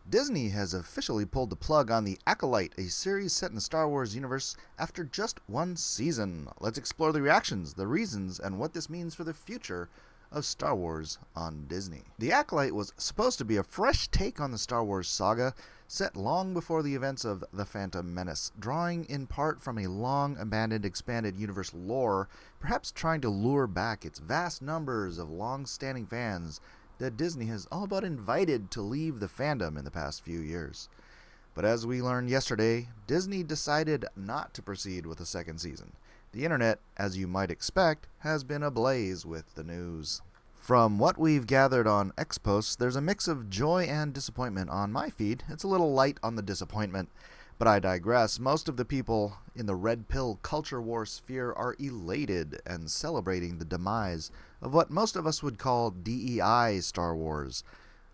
Disney has officially pulled the plug on The Acolyte, a series set in the Star Wars universe, after just one season. Let's explore the reactions, the reasons, and what this means for the future of Star Wars on Disney. The Acolyte was supposed to be a fresh take on the Star Wars saga, set long before the events of The Phantom Menace, drawing in part from a long-abandoned expanded universe lore, perhaps trying to lure back its vast numbers of long-standing fans that Disney has all but invited to leave the fandom in the past few years. But as we learned yesterday, Disney decided not to proceed with a second season. The internet, as you might expect, has been ablaze with the news. From what we've gathered on X posts, there's a mix of joy and disappointment on my feed. It's a little light on the disappointment, but I digress. Most of the people in the red pill culture war sphere are elated and celebrating the demise of what most of us would call DEI Star Wars.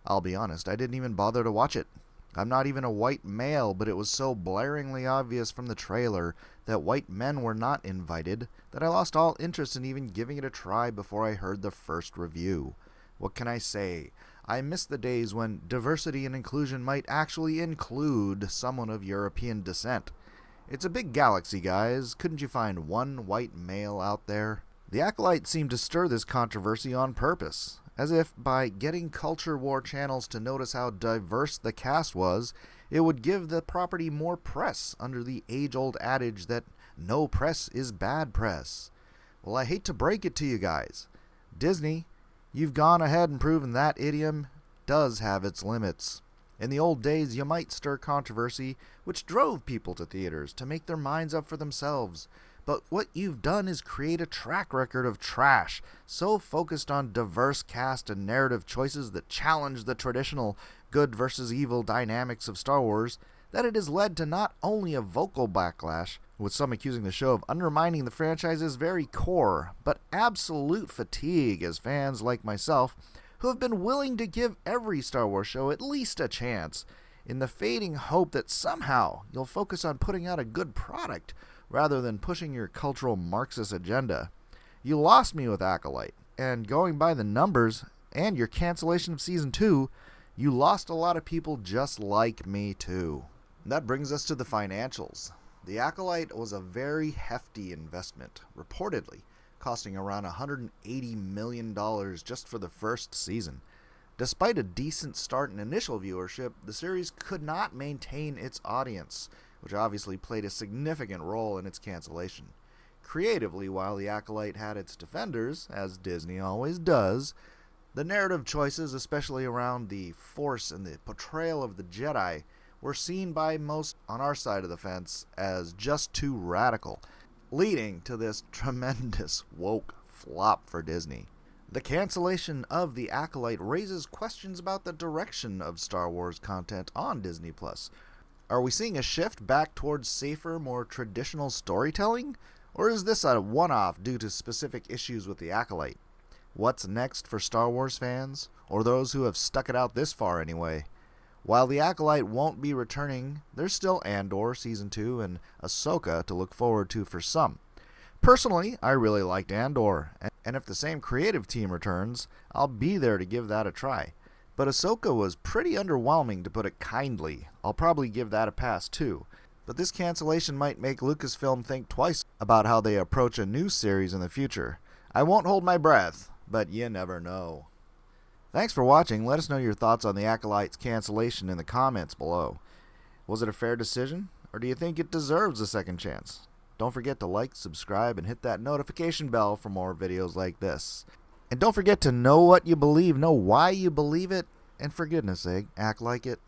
I'll be honest, I didn't even bother to watch it. I'm not even a white male, but it was so blaringly obvious from the trailer that white men were not invited that I lost all interest in even giving it a try before I heard the first review. What can I say? I miss the days when diversity and inclusion might actually include someone of European descent. It's a big galaxy, guys. Couldn't you find one white male out there? The Acolyte seemed to stir this controversy on purpose, as if by getting culture war channels to notice how diverse the cast was, it would give the property more press under the age-old adage that no press is bad press. Well, I hate to break it to you guys. Disney, you've gone ahead and proven that idiom does have its limits. In the old days, you might stir controversy, which drove people to theaters to make their minds up for themselves. But what you've done is create a track record of trash, so focused on diverse cast and narrative choices that challenge the traditional good versus evil dynamics of Star Wars, that it has led to not only a vocal backlash, with some accusing the show of undermining the franchise's very core, but absolute fatigue as fans like myself, who have been willing to give every Star Wars show at least a chance, in the fading hope that somehow you'll focus on putting out a good product, rather than pushing your cultural Marxist agenda. You lost me with Acolyte, and going by the numbers and your cancellation of Season 2, you lost a lot of people just like me too. And that brings us to the financials. The Acolyte was a very hefty investment, reportedly costing around $180 million just for the first season. Despite a decent start in initial viewership, the series could not maintain its audience, which obviously played a significant role in its cancellation. Creatively, while The Acolyte had its defenders, as Disney always does, the narrative choices, especially around the Force and the portrayal of the Jedi, were seen by most on our side of the fence as just too radical, leading to this tremendous woke flop for Disney. The cancellation of The Acolyte raises questions about the direction of Star Wars content on Disney+. Are we seeing a shift back towards safer, more traditional storytelling? Or is this a one-off due to specific issues with The Acolyte? What's next for Star Wars fans? Or those who have stuck it out this far anyway? While The Acolyte won't be returning, there's still Andor Season 2 and Ahsoka to look forward to for some. Personally, I really liked Andor, and if the same creative team returns, I'll be there to give that a try. But Ahsoka was pretty underwhelming, to put it kindly. I'll probably give that a pass too. But this cancellation might make Lucasfilm think twice about how they approach a new series in the future. I won't hold my breath, but you never know. Thanks for watching. Let us know your thoughts on the Acolyte's cancellation in the comments below. Was it a fair decision, or do you think it deserves a second chance? Don't forget to like, subscribe, and hit that notification bell for more videos like this. And don't forget to know what you believe, know why you believe it, and for goodness sake, act like it.